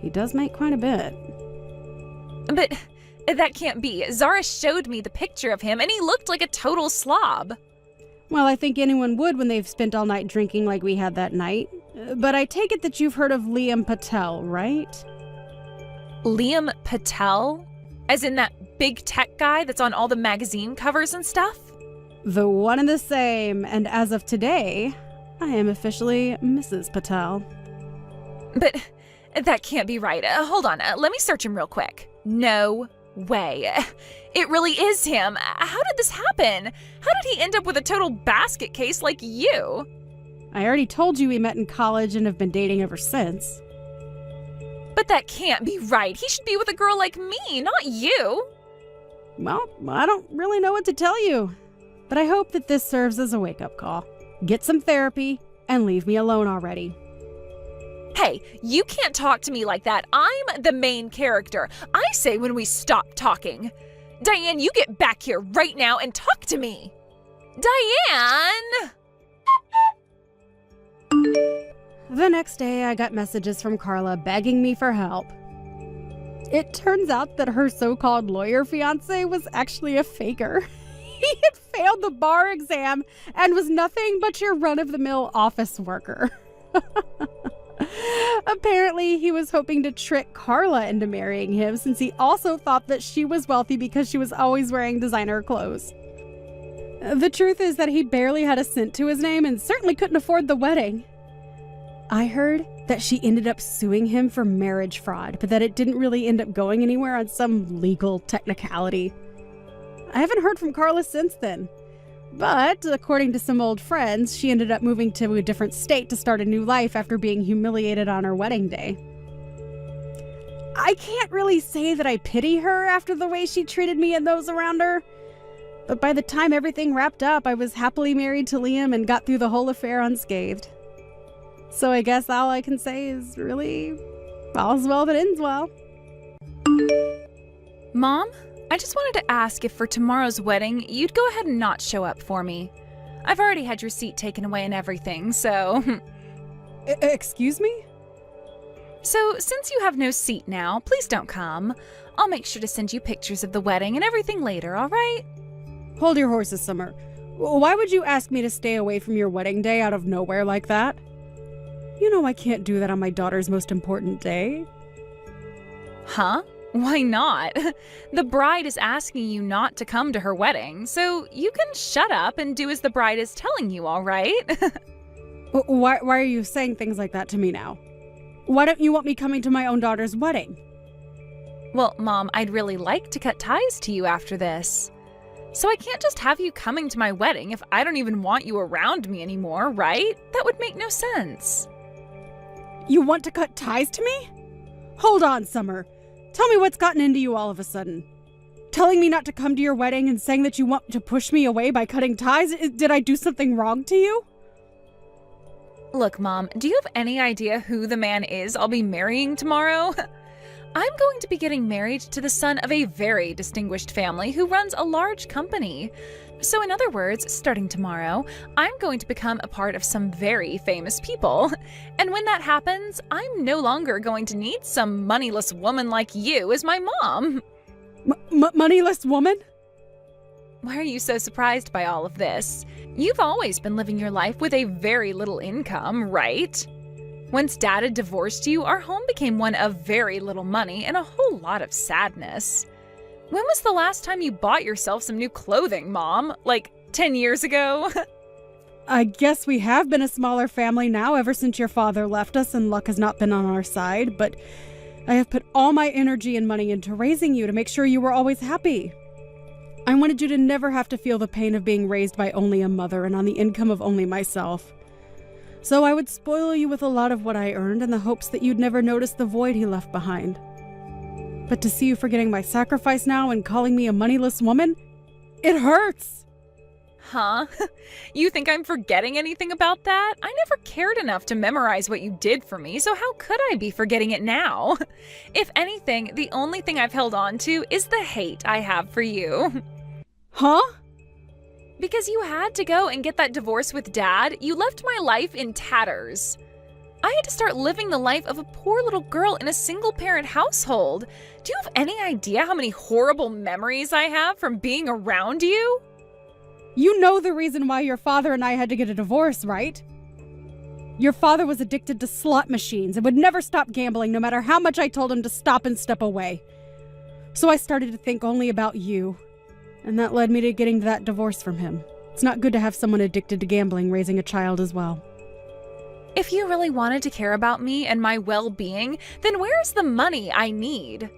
he does make quite a bit. But that can't be. Zara showed me the picture of him, and he looked like a total slob. Well, I think anyone would when they've spent all night drinking like we had that night. But I take it that you've heard of Liam Patel, right? Liam Patel? As in that big tech guy that's on all the magazine covers and stuff? The one and the same, and as of today, I am officially Mrs. Patel. But that can't be right. Hold on, let me search him real quick. No way. It really is him. How did this happen? How did he end up with a total basket case like you? I already told you we met in college and have been dating ever since. But that can't be right. He should be with a girl like me, not you. Well, I don't really know what to tell you. But I hope that this serves as a wake-up call. Get some therapy and leave me alone already. Hey, you can't talk to me like that. I'm the main character. I say when we stop talking. Diane, you get back here right now and talk to me. Diane! The next day, I got messages from Carla begging me for help. It turns out that her so-called lawyer fiance was actually a faker. He had failed the bar exam and was nothing but your run-of-the-mill office worker. Apparently, he was hoping to trick Carla into marrying him since he also thought that she was wealthy because she was always wearing designer clothes. The truth is that he barely had a cent to his name and certainly couldn't afford the wedding. I heard that she ended up suing him for marriage fraud, but that it didn't really end up going anywhere on some legal technicality. I haven't heard from Carla since then. But, according to some old friends, she ended up moving to a different state to start a new life after being humiliated on her wedding day. I can't really say that I pity her after the way she treated me and those around her. But by the time everything wrapped up, I was happily married to Liam and got through the whole affair unscathed. So I guess all I can say is really, all's well that ends well. Mom, I just wanted to ask if for tomorrow's wedding, you'd go ahead and not show up for me. I've already had your seat taken away and everything, so... Excuse me? So, since you have no seat now, please don't come. I'll make sure to send you pictures of the wedding and everything later, all right? Hold your horses, Summer. Why would you ask me to stay away from your wedding day out of nowhere like that? You know I can't do that on my daughter's most important day. Huh? Why not? The bride is asking you not to come to her wedding, so you can shut up and do as the bride is telling you, all right? Why are you saying things like that to me now? Why don't you want me coming to my own daughter's wedding? Well, Mom, I'd really like to cut ties to you after this. So I can't just have you coming to my wedding if I don't even want you around me anymore, right? That would make no sense. You want to cut ties to me? Hold on, Summer. Tell me what's gotten into you all of a sudden. Telling me not to come to your wedding and saying that you want to push me away by cutting ties? Did I do something wrong to you? Look, Mom, do you have any idea who the man is I'll be marrying tomorrow? I'm going to be getting married to the son of a very distinguished family who runs a large company. So in other words, starting tomorrow, I'm going to become a part of some very famous people. And when that happens, I'm no longer going to need some moneyless woman like you as my mom. Moneyless woman? Why are you so surprised by all of this? You've always been living your life with a very little income, right? Once Dad had divorced you, our home became one of very little money and a whole lot of sadness. When was the last time you bought yourself some new clothing, Mom? Like 10 years ago? I guess we have been a smaller family now ever since your father left us and luck has not been on our side, but I have put all my energy and money into raising you to make sure you were always happy. I wanted you to never have to feel the pain of being raised by only a mother and on the income of only myself. So I would spoil you with a lot of what I earned in the hopes that you'd never notice the void he left behind. But to see you forgetting my sacrifice now and calling me a moneyless woman, it hurts! Huh? You think I'm forgetting anything about that? I never cared enough to memorize what you did for me, so how could I be forgetting it now? If anything, the only thing I've held on to is the hate I have for you. Huh? Because you had to go and get that divorce with Dad, you left my life in tatters. I had to start living the life of a poor little girl in a single-parent household. Do you have any idea how many horrible memories I have from being around you? You know the reason why your father and I had to get a divorce, right? Your father was addicted to slot machines and would never stop gambling no matter how much I told him to stop and step away. So I started to think only about you. And that led me to getting that divorce from him. It's not good to have someone addicted to gambling raising a child as well. If you really wanted to care about me and my well-being, then where's the money I need?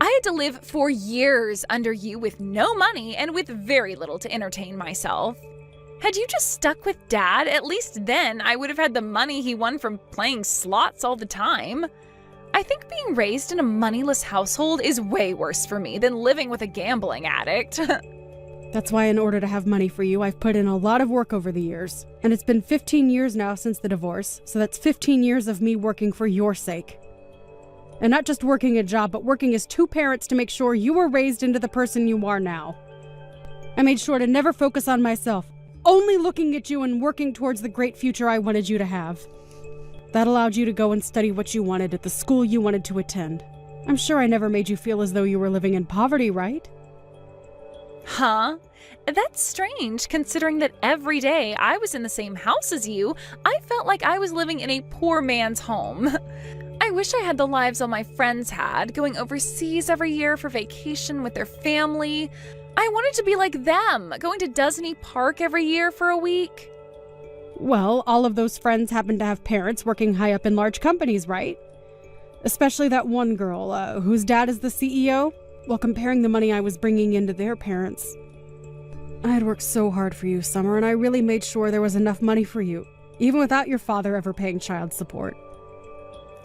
I had to live for years under you with no money and with very little to entertain myself. Had you just stuck with Dad, at least then I would have had the money he won from playing slots all the time. I think being raised in a moneyless household is way worse for me than living with a gambling addict. That's why in order to have money for you, I've put in a lot of work over the years. And it's been 15 years now since the divorce, so that's 15 years of me working for your sake. And not just working a job, but working as two parents to make sure you were raised into the person you are now. I made sure to never focus on myself, only looking at you and working towards the great future I wanted you to have. That allowed you to go and study what you wanted at the school you wanted to attend. I'm sure I never made you feel as though you were living in poverty, right? Huh? That's strange, considering that every day I was in the same house as you, I felt like I was living in a poor man's home. I wish I had the lives all my friends had, going overseas every year for vacation with their family. I wanted to be like them, going to Disney Park every year for a week. Well, all of those friends happen to have parents working high up in large companies, right? Especially that one girl, whose dad is the CEO. While comparing the money I was bringing in to their parents. I had worked so hard for you, Summer, and I really made sure there was enough money for you, even without your father ever paying child support.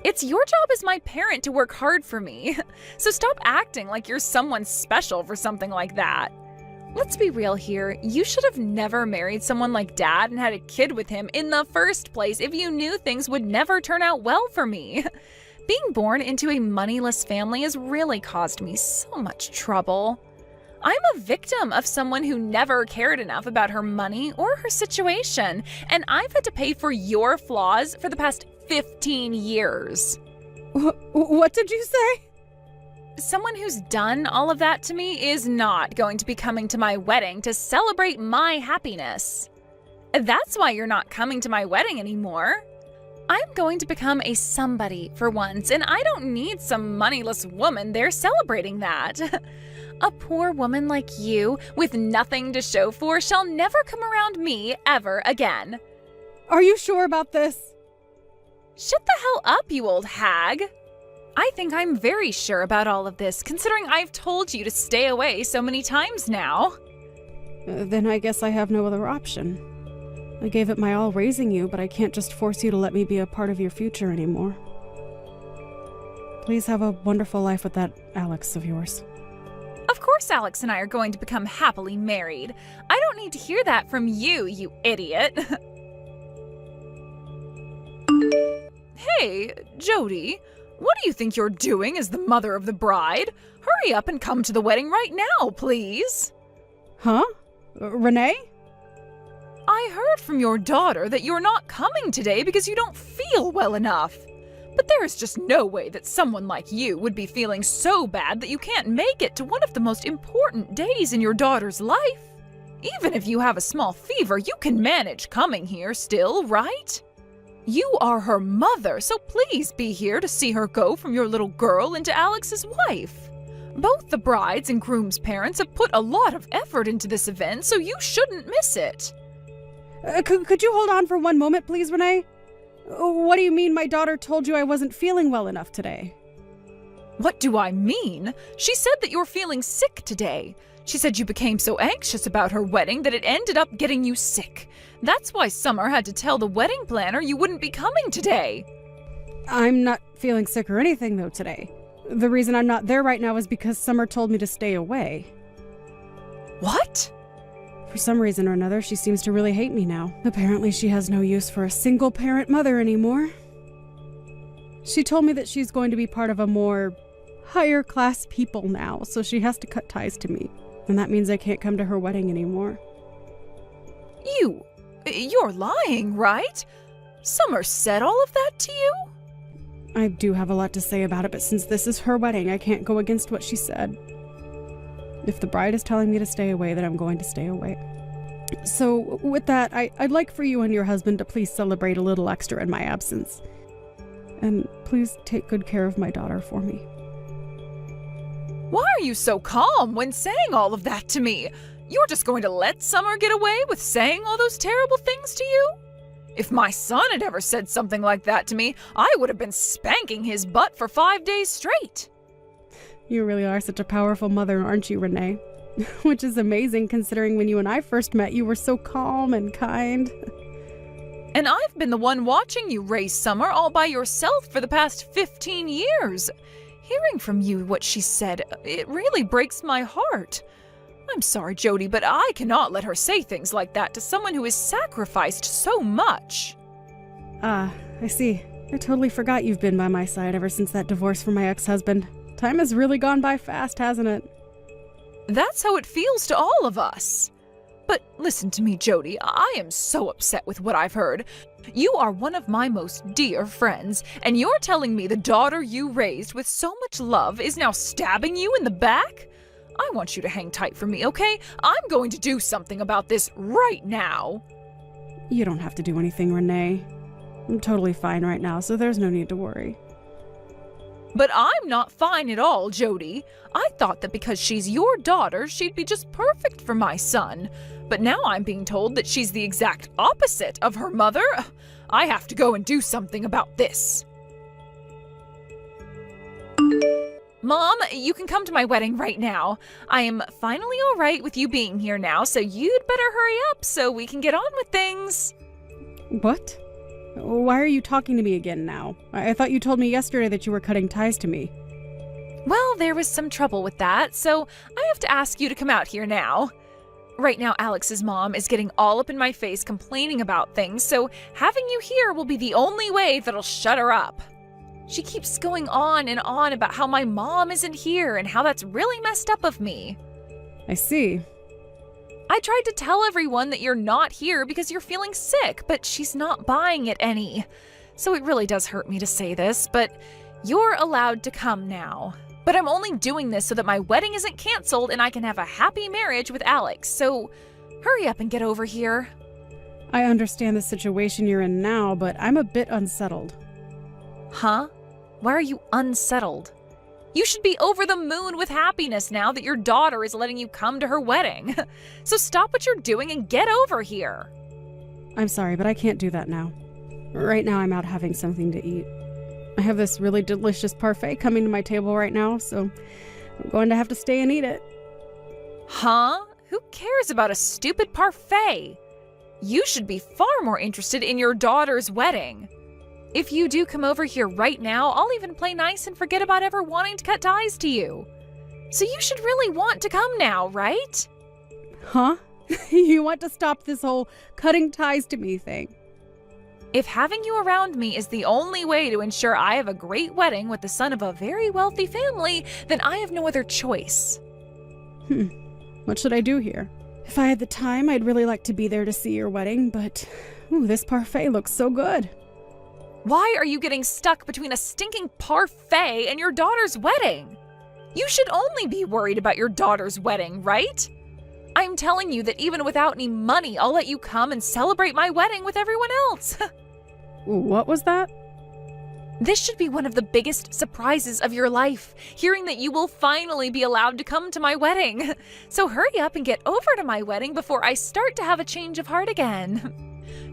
It's your job as my parent to work hard for me, so stop acting like you're someone special for something like that. Let's be real here, you should have never married someone like Dad and had a kid with him in the first place if you knew things would never turn out well for me. Being born into a moneyless family has really caused me so much trouble. I'm a victim of someone who never cared enough about her money or her situation, and I've had to pay for your flaws for the past 15 years. What did you say? Someone who's done all of that to me is not going to be coming to my wedding to celebrate my happiness. That's why you're not coming to my wedding anymore. I'm going to become a somebody for once, and I don't need some moneyless woman there celebrating that. A poor woman like you, with nothing to show for, shall never come around me ever again. Are you sure about this? Shut the hell up, you old hag. I think I'm very sure about all of this, considering I've told you to stay away so many times now. Then I guess I have no other option. I gave it my all raising you, but I can't just force you to let me be a part of your future anymore. Please have a wonderful life with that Alex of yours. Of course Alex and I are going to become happily married. I don't need to hear that from you, you idiot. Hey, Jody, what do you think you're doing as the mother of the bride? Hurry up and come to the wedding right now, please. Huh? Renee? I heard from your daughter that you're not coming today because you don't feel well enough. But there is just no way that someone like you would be feeling so bad that you can't make it to one of the most important days in your daughter's life. Even if you have a small fever, you can manage coming here still, right? You are her mother, so please be here to see her go from your little girl into Alex's wife. Both the bride's and groom's parents have put a lot of effort into this event, so you shouldn't miss it. Could you hold on for one moment, please, Renee? What do you mean my daughter told you I wasn't feeling well enough today? What do I mean? She said that you're feeling sick today. She said you became so anxious about her wedding that it ended up getting you sick. That's why Summer had to tell the wedding planner you wouldn't be coming today. I'm not feeling sick or anything, though, today. The reason I'm not there right now is because Summer told me to stay away. What? For some reason or another, she seems to really hate me now. Apparently, she has no use for a single-parent mother anymore. She told me that she's going to be part of a more higher-class people now, so she has to cut ties to me. And that means I can't come to her wedding anymore. You're lying, right? Summer said all of that to you? I do have a lot to say about it, but since this is her wedding, I can't go against what she said. If the bride is telling me to stay away, then I'm going to stay away. So, with that, I'd like for you and your husband to please celebrate a little extra in my absence. And please take good care of my daughter for me. Why are you so calm when saying all of that to me? You're just going to let Summer get away with saying all those terrible things to you? If my son had ever said something like that to me, I would have been spanking his butt for 5 days straight. You really are such a powerful mother, aren't you, Renee? Which is amazing considering when you and I first met, you were so calm and kind. And I've been the one watching you raise Summer all by yourself for the past 15 years. Hearing from you what she said, it really breaks my heart. I'm sorry, Jody, but I cannot let her say things like that to someone who has sacrificed so much. Ah, I see. I totally forgot you've been by my side ever since that divorce from my ex-husband. Time has really gone by fast, hasn't it? That's how it feels to all of us. But listen to me, Jody, I am so upset with what I've heard. You are one of my most dear friends, and you're telling me the daughter you raised with so much love is now stabbing you in the back? I want you to hang tight for me, okay? I'm going to do something about this right now. You don't have to do anything, Renee. I'm totally fine right now, so there's no need to worry. But I'm not fine at all, Jody. I thought that because she's your daughter, she'd be just perfect for my son. But now I'm being told that she's the exact opposite of her mother. I have to go and do something about this. Mom, you can come to my wedding right now. I am finally all right with you being here now, so you'd better hurry up so we can get on with things. What? Why are you talking to me again now? I thought you told me yesterday that you were cutting ties to me. Well, there was some trouble with that, so I have to ask you to come out here now. Right now, Alex's mom is getting all up in my face complaining about things, so having you here will be the only way that'll shut her up. She keeps going on and on about how my mom isn't here and how that's really messed up of me. I see. I tried to tell everyone that you're not here because you're feeling sick, but she's not buying it any. So it really does hurt me to say this, but you're allowed to come now. But I'm only doing this so that my wedding isn't canceled and I can have a happy marriage with Alex, so hurry up and get over here. I understand the situation you're in now, but I'm a bit unsettled. Huh? Why are you unsettled? You should be over the moon with happiness now that your daughter is letting you come to her wedding. So stop what you're doing and get over here. I'm sorry, but I can't do that now. Right now I'm out having something to eat. I have this really delicious parfait coming to my table right now, so I'm going to have to stay and eat it. Huh? Who cares about a stupid parfait? You should be far more interested in your daughter's wedding. If you do come over here right now, I'll even play nice and forget about ever wanting to cut ties to you. So you should really want to come now, right? Huh? You want to stop this whole cutting ties to me thing? If having you around me is the only way to ensure I have a great wedding with the son of a very wealthy family, then I have no other choice. What should I do here? If I had the time, I'd really like to be there to see your wedding, but this parfait looks so good. Why are you getting stuck between a stinking parfait and your daughter's wedding? You should only be worried about your daughter's wedding, right? I'm telling you that even without any money, I'll let you come and celebrate my wedding with everyone else. What was that? This should be one of the biggest surprises of your life, hearing that you will finally be allowed to come to my wedding. So hurry up and get over to my wedding before I start to have a change of heart again.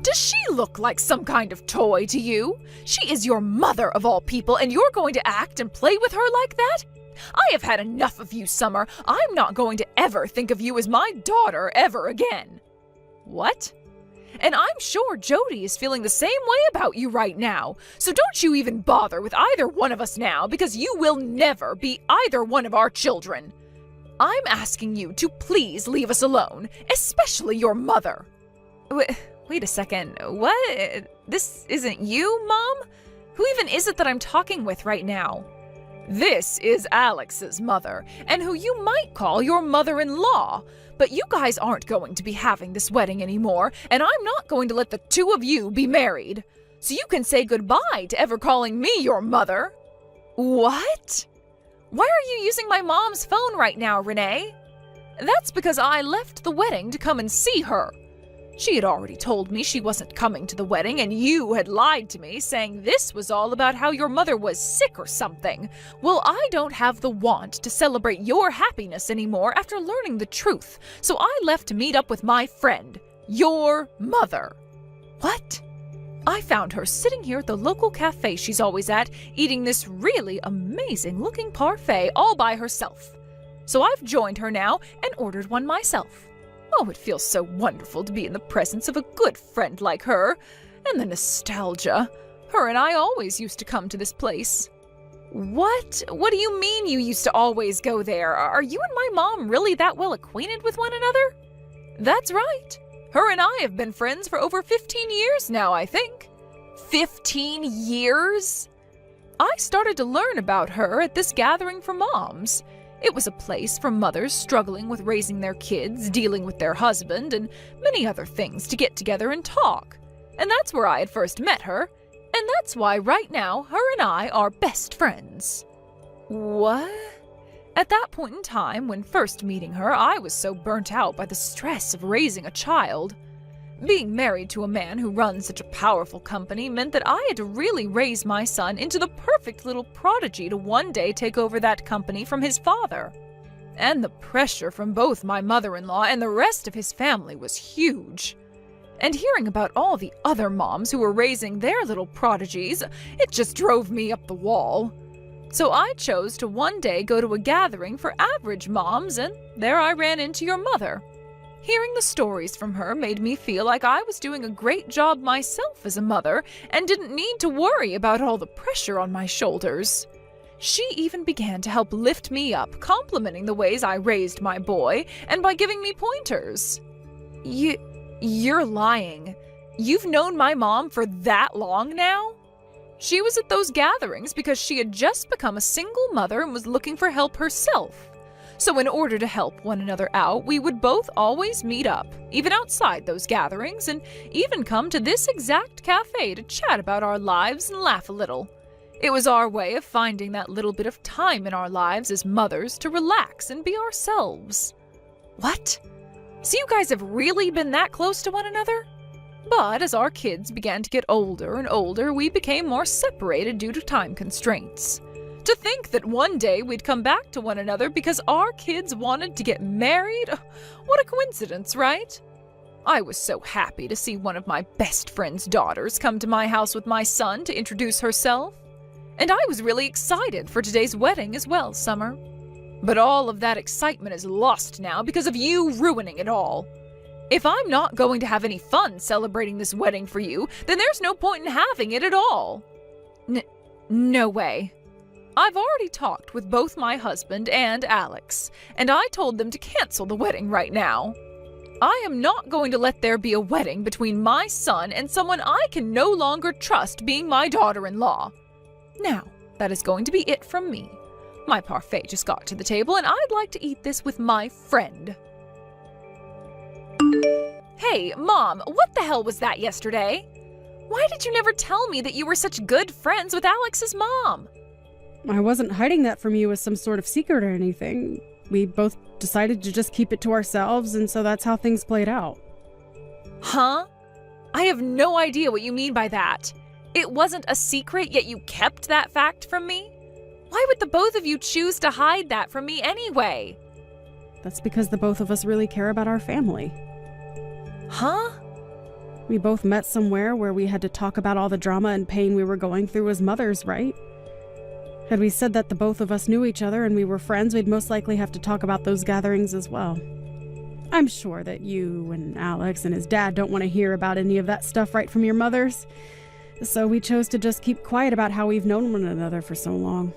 Does she look like some kind of toy to you? She is your mother of all people, and you're going to act and play with her like that? I have had enough of you, Summer. I'm not going to ever think of you as my daughter ever again. What? And I'm sure Jody is feeling the same way about you right now. So don't you even bother with either one of us now, because you will never be either one of our children. I'm asking you to please leave us alone, especially your mother. Wait a second. What? This isn't you, Mom? Who even is it that I'm talking with right now? This is Alex's mother, and who you might call your mother-in-law. But you guys aren't going to be having this wedding anymore, and I'm not going to let the two of you be married. So you can say goodbye to ever calling me your mother. What? Why are you using my mom's phone right now, Renee? That's because I left the wedding to come and see her. She had already told me she wasn't coming to the wedding, and you had lied to me, saying this was all about how your mother was sick or something. Well, I don't have the want to celebrate your happiness anymore after learning the truth, so I left to meet up with my friend, your mother. What? I found her sitting here at the local cafe she's always at, eating this really amazing-looking parfait all by herself. So I've joined her now and ordered one myself. Oh, it feels so wonderful to be in the presence of a good friend like her. And the nostalgia. Her and I always used to come to this place. What? What do you mean you used to always go there? Are you and my mom really that well acquainted with one another? That's right. Her and I have been friends for over 15 years now, I think. 15 years? I started to learn about her at this gathering for moms. It was a place for mothers struggling with raising their kids, dealing with their husband, and many other things to get together and talk. And that's where I had first met her, and that's why right now her and I are best friends. What? At that point in time, when first meeting her, I was so burnt out by the stress of raising a child. Being married to a man who runs such a powerful company meant that I had to really raise my son into the perfect little prodigy to one day take over that company from his father. and the pressure from both my mother-in-law and the rest of his family was huge. And hearing about all the other moms who were raising their little prodigies, it just drove me up the wall. So I chose to one day go to a gathering for average moms, and there I ran into your mother. Hearing the stories from her made me feel like I was doing a great job myself as a mother and didn't need to worry about all the pressure on my shoulders. She even began to help lift me up, complimenting the ways I raised my boy and by giving me pointers. You're lying. You've known my mom for that long now? She was at those gatherings because she had just become a single mother and was looking for help herself. So in order to help one another out, we would both always meet up, even outside those gatherings, and even come to this exact cafe to chat about our lives and laugh a little. It was our way of finding that little bit of time in our lives as mothers to relax and be ourselves. What? So you guys have really been that close to one another? But as our kids began to get older and older, we became more separated due to time constraints. To think that one day we'd come back to one another because our kids wanted to get married? What a coincidence, right? I was so happy to see one of my best friend's daughters come to my house with my son to introduce herself. And I was really excited for today's wedding as well, Summer. But all of that excitement is lost now because of you ruining it all. If I'm not going to have any fun celebrating this wedding for you, then there's no point in having it at all. No way. I've already talked with both my husband and Alex, and I told them to cancel the wedding right now. I am not going to let there be a wedding between my son and someone I can no longer trust being my daughter-in-law. Now, that is going to be it from me. My parfait just got to the table, and I'd like to eat this with my friend. Hey, Mom, what the hell was that yesterday? Why did you never tell me that you were such good friends with Alex's mom? I wasn't hiding that from you as some sort of secret or anything. We both decided to just keep it to ourselves, and so that's how things played out. Huh? I have no idea what you mean by that. It wasn't a secret, yet you kept that fact from me? Why would the both of you choose to hide that from me anyway? That's because the both of us really care about our family. Huh? We both met somewhere where we had to talk about all the drama and pain we were going through as mothers, right? Had we said that the both of us knew each other and we were friends, we'd most likely have to talk about those gatherings as well. I'm sure that you and Alex and his dad don't want to hear about any of that stuff right from your mothers. So we chose to just keep quiet about how we've known one another for so long.